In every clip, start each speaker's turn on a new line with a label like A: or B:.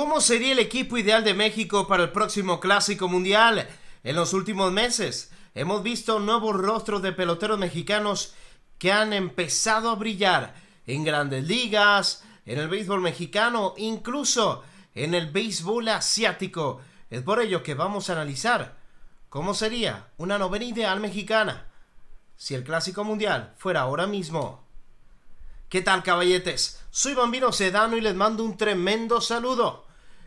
A: ¿Cómo sería el equipo ideal de México para el próximo Clásico Mundial? En los últimos meses hemos visto nuevos rostros de peloteros mexicanos que han empezado a brillar en grandes ligas, en el béisbol mexicano, incluso en el béisbol asiático. Es por ello que vamos a analizar cómo sería una novena ideal mexicana si el Clásico Mundial fuera ahora mismo. ¿Qué tal, caballetes? Soy Bambino Sedano y les mando un tremendo saludo.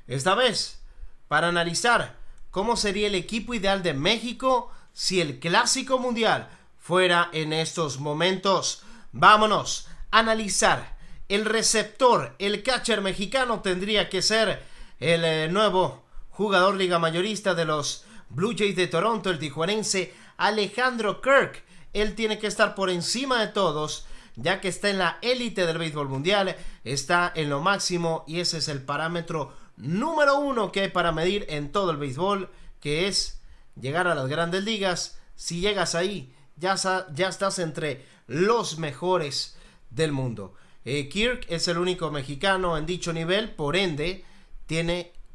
A: Esta vez para analizar cómo sería el equipo ideal de México si el Clásico Mundial fuera en estos momentos. Vámonos a analizar. El receptor, el catcher mexicano tendría que ser el nuevo jugador liga mayorista de los Blue Jays de Toronto, el tijuanense Alejandro Kirk. Él tiene que estar por encima de todos, ya que está en la élite del béisbol mundial, está en lo máximo y ese es el parámetro número uno que hay para medir en todo el béisbol, que es llegar a las grandes ligas. Si llegas ahí, ya estás entre los mejores del mundo. Kirk es el único mexicano en dicho nivel, por ende,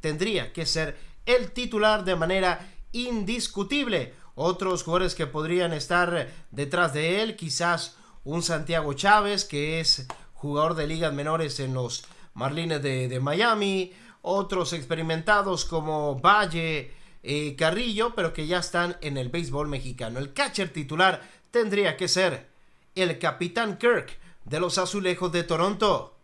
A: tendría que ser el titular de manera indiscutible. Otros jugadores que podrían estar detrás de él, quizás un Santiago Chávez, que es jugador de ligas menores en los Marlins de Miami, otros experimentados como Valle, Carrillo, pero que ya están en el béisbol mexicano. El catcher titular tendría que ser el capitán Kirk de los Azulejos de Toronto.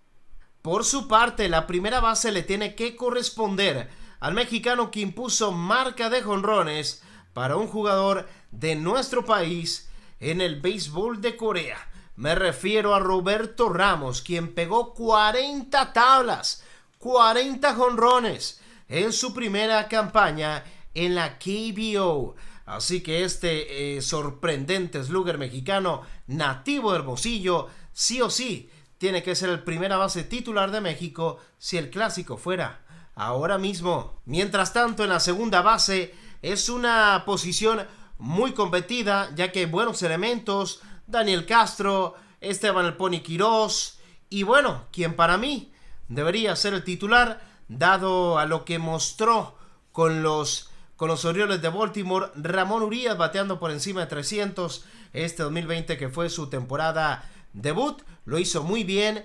A: Por su parte, la primera base le tiene que corresponder al mexicano que impuso marca de jonrones para un jugador de nuestro país en el béisbol de Corea. Me refiero a Roberto Ramos, quien pegó 40 tablas, 40 jonrones en su primera campaña en la KBO. Así que este sorprendente slugger mexicano, nativo de Hermosillo, sí o sí tiene que ser el primera base titular de México si el clásico fuera ahora mismo. Mientras tanto, en la segunda base es una posición muy competida, ya que hay buenos elementos: Daniel Castro, Esteban El Pony Quirós y bueno, quien para mí debería ser el titular, dado a lo que mostró con los Orioles de Baltimore, Ramón Urias, bateando por encima de 300 este 2020, que fue su temporada debut. Lo hizo muy bien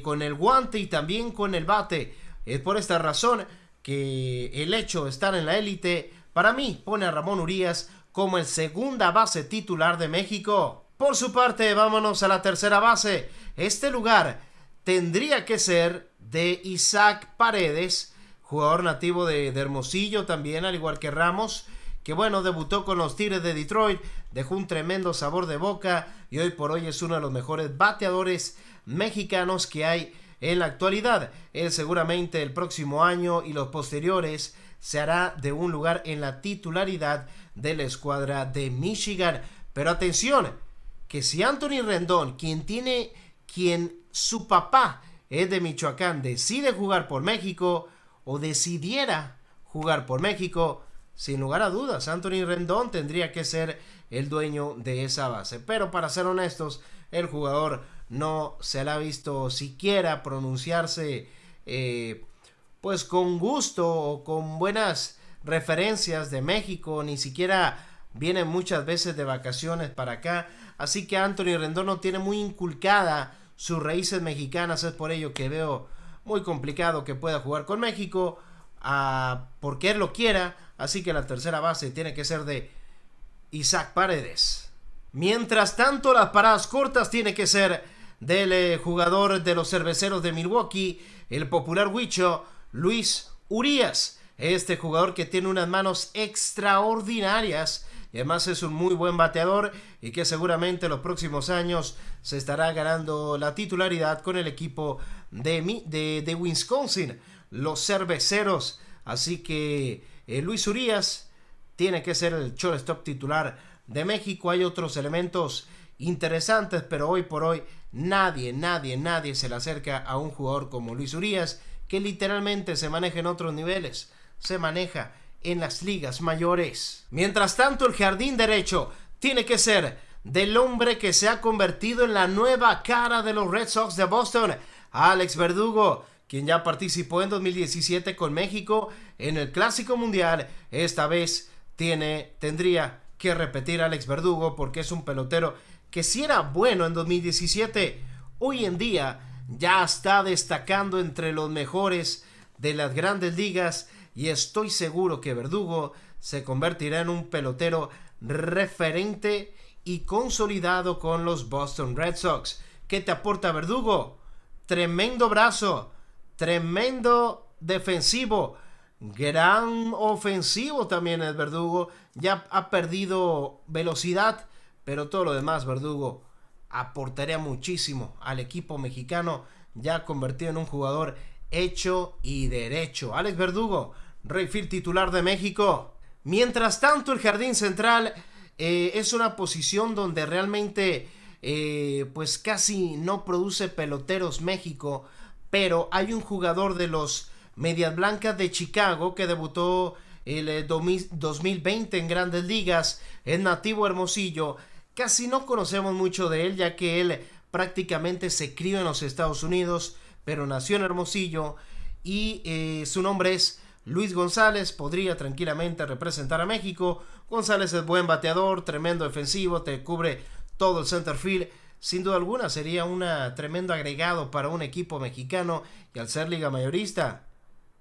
A: con el guante y también con el bate. Es por esta razón que el hecho de estar en la élite para mí pone a Ramón Urias como el segunda base titular de México. Por su parte, vámonos a la tercera base. Este lugar tendría que ser de Isaac Paredes, jugador nativo de Hermosillo también, al igual que Ramos, que bueno, debutó con los Tigres de Detroit, dejó un tremendo sabor de boca y hoy por hoy es uno de los mejores bateadores mexicanos que hay en la actualidad. Él seguramente el próximo año y los posteriores se hará de un lugar en la titularidad de la escuadra de Michigan. Pero atención, que si Anthony Rendón, quien su papá es de Michoacán, decide jugar por México o decidiera jugar por México, sin lugar a dudas, Anthony Rendón tendría que ser el dueño de esa base. Pero para ser honestos, el jugador no se le ha visto siquiera pronunciarse pues con gusto o con buenas referencias de México, ni siquiera viene muchas veces de vacaciones para acá, así que Anthony Rendón no tiene muy inculcada sus raíces mexicanas. Es por ello que veo muy complicado que pueda jugar con México, porque él lo quiera. Así que la tercera base tiene que ser de Isaac Paredes. Mientras tanto, las paradas cortas tiene que ser del jugador de los Cerveceros de Milwaukee, el popular Huicho, Luis Urias. Este jugador que tiene unas manos extraordinarias y además es un muy buen bateador y que seguramente en los próximos años se estará ganando la titularidad con el equipo de Wisconsin, los Cerveceros. Así que Luis Urias tiene que ser el shortstop titular de México. Hay otros elementos interesantes, pero hoy por hoy nadie se le acerca a un jugador como Luis Urias, que literalmente se maneja en otros niveles, se maneja en las ligas mayores. Mientras tanto, el jardín derecho tiene que ser del hombre que se ha convertido en la nueva cara de los Red Sox de Boston, Alex Verdugo, quien ya participó en 2017 con México en el Clásico Mundial. Esta vez tendría que repetir a Alex Verdugo, porque es un pelotero que sí era bueno en 2017. Hoy en día ya está destacando entre los mejores de las grandes ligas, y estoy seguro que Verdugo se convertirá en un pelotero referente y consolidado con los Boston Red Sox. ¿Qué te aporta Verdugo? Tremendo brazo, tremendo defensivo, gran ofensivo también es Verdugo. Ya ha perdido velocidad, pero todo lo demás Verdugo aportaría muchísimo al equipo mexicano, ya convertido en un jugador hecho y derecho. Alex Verdugo, right field titular de México. Mientras tanto, el jardín central es una posición donde realmente pues casi no produce peloteros México, pero hay un jugador de los Medias Blancas de Chicago que debutó el 2020 en Grandes Ligas, es nativo Hermosillo. Casi no conocemos mucho de él, ya que él prácticamente se crió en los Estados Unidos, pero nació en Hermosillo, y su nombre es Luis González. Podría tranquilamente representar a México. González es buen bateador, tremendo defensivo, te cubre todo el center field. Sin duda alguna sería un tremendo agregado para un equipo mexicano, y al ser liga mayorista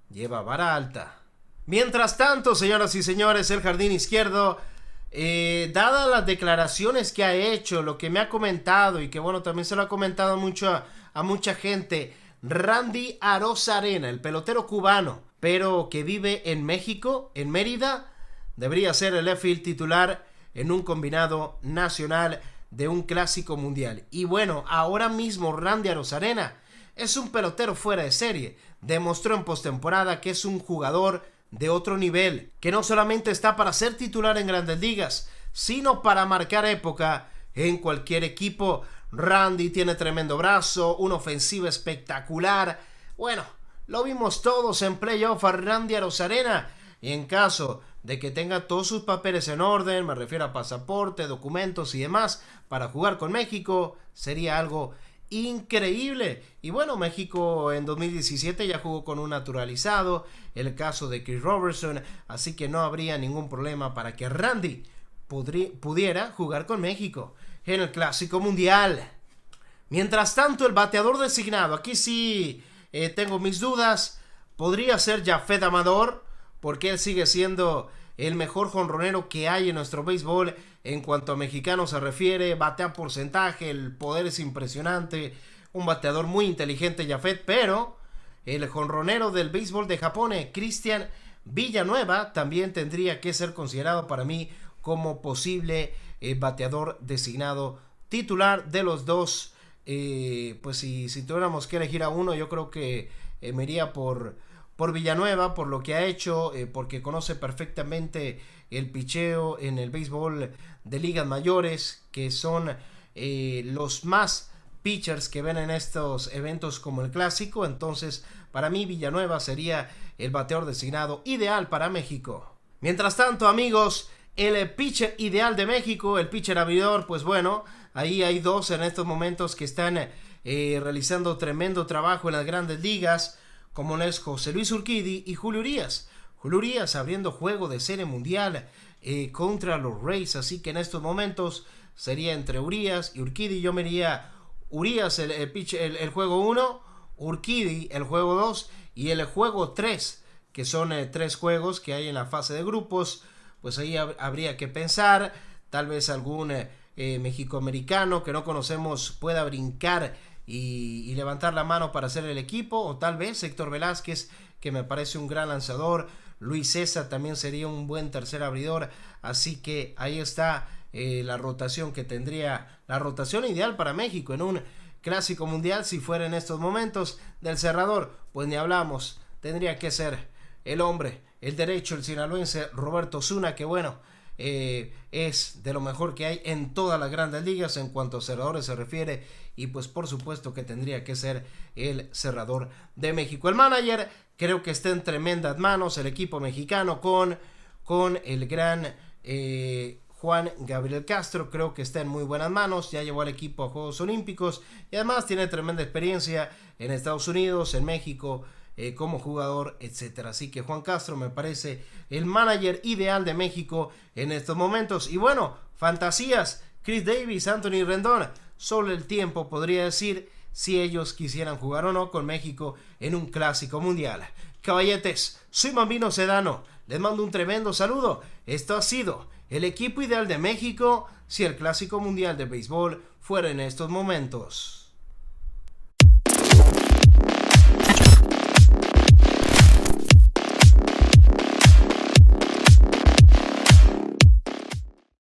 A: lleva vara alta. Mientras tanto, señoras y señores, el jardín izquierdo, dadas las declaraciones que ha hecho, lo que me ha comentado, y que bueno, también se lo ha comentado mucho a mucha gente, Randy Arozarena, el pelotero cubano, pero que vive en México, en Mérida, debería ser el left field titular en un combinado nacional de un Clásico Mundial. Y bueno, ahora mismo Randy Arozarena es un pelotero fuera de serie. Demostró en postemporada que es un jugador de otro nivel, que no solamente está para ser titular en Grandes Ligas, sino para marcar época en cualquier equipo. Randy tiene tremendo brazo, una ofensiva espectacular. Bueno, lo vimos todos en playoff a Randy Arozarena, y en caso de que tenga todos sus papeles en orden, me refiero a pasaporte, documentos y demás, para jugar con México, sería algo increíble. Y bueno, México en 2017 ya jugó con un naturalizado, el caso de Chris Robertson, así que no habría ningún problema para que Randy pudiera jugar con México en el Clásico Mundial. Mientras tanto, el bateador designado, aquí sí tengo mis dudas. Podría ser Jafet Amador, porque él sigue siendo el mejor jonronero que hay en nuestro béisbol en cuanto a mexicanos se refiere. Batea porcentaje, el poder es impresionante, un bateador muy inteligente Jafet. Pero el jonronero del béisbol de Japón, Cristian Villanueva, también tendría que ser considerado para mí como posible bateador designado titular de los dos. Pues si tuviéramos que elegir a uno, yo creo que me iría por Villanueva, por lo que ha hecho, porque conoce perfectamente el picheo en el béisbol de ligas mayores, que son los más pitchers que ven en estos eventos como el Clásico. Entonces, para mí Villanueva sería el bateador designado ideal para México. Mientras tanto, amigos, el pitcher ideal de México, el pitcher abridor, pues bueno, ahí hay dos en estos momentos que están realizando tremendo trabajo en las grandes ligas, como es José Luis Urquidy y Julio Urías. Julio Urías abriendo juego de serie mundial contra los Rays, así que en estos momentos sería entre Urías y Urquidy. Yo me iría Urías el juego 1, Urquidy el juego 2 y el juego 3, que son 3 juegos que hay en la fase de grupos. Pues ahí habría que pensar, tal vez algún mexicoamericano que no conocemos pueda brincar y levantar la mano para hacer el equipo, o tal vez Héctor Velázquez, que me parece un gran lanzador. Luis César también sería un buen tercer abridor, así que ahí está la rotación que tendría, la rotación ideal para México en un Clásico Mundial. Si fuera en estos momentos del cerrador, pues ni hablamos, tendría que ser el hombre, el derecho, el sinaloense Roberto Osuna, que bueno, es de lo mejor que hay en todas las grandes ligas en cuanto a cerradores se refiere, y pues por supuesto que tendría que ser el cerrador de México. El manager creo que está en tremendas manos, el equipo mexicano con el gran Juan Gabriel Castro. Creo que está en muy buenas manos, ya llevó al equipo a Juegos Olímpicos y además tiene tremenda experiencia en Estados Unidos, en México, como jugador, etcétera. Así que Juan Castro me parece el manager ideal de México en estos momentos. Y bueno, fantasías, Chris Davis, Anthony Rendón, solo el tiempo podría decir si ellos quisieran jugar o no con México en un clásico mundial. Caballetes, soy Bambino Sedano, les mando un tremendo saludo. Esto ha sido el equipo ideal de México si el clásico mundial de béisbol fuera en estos momentos.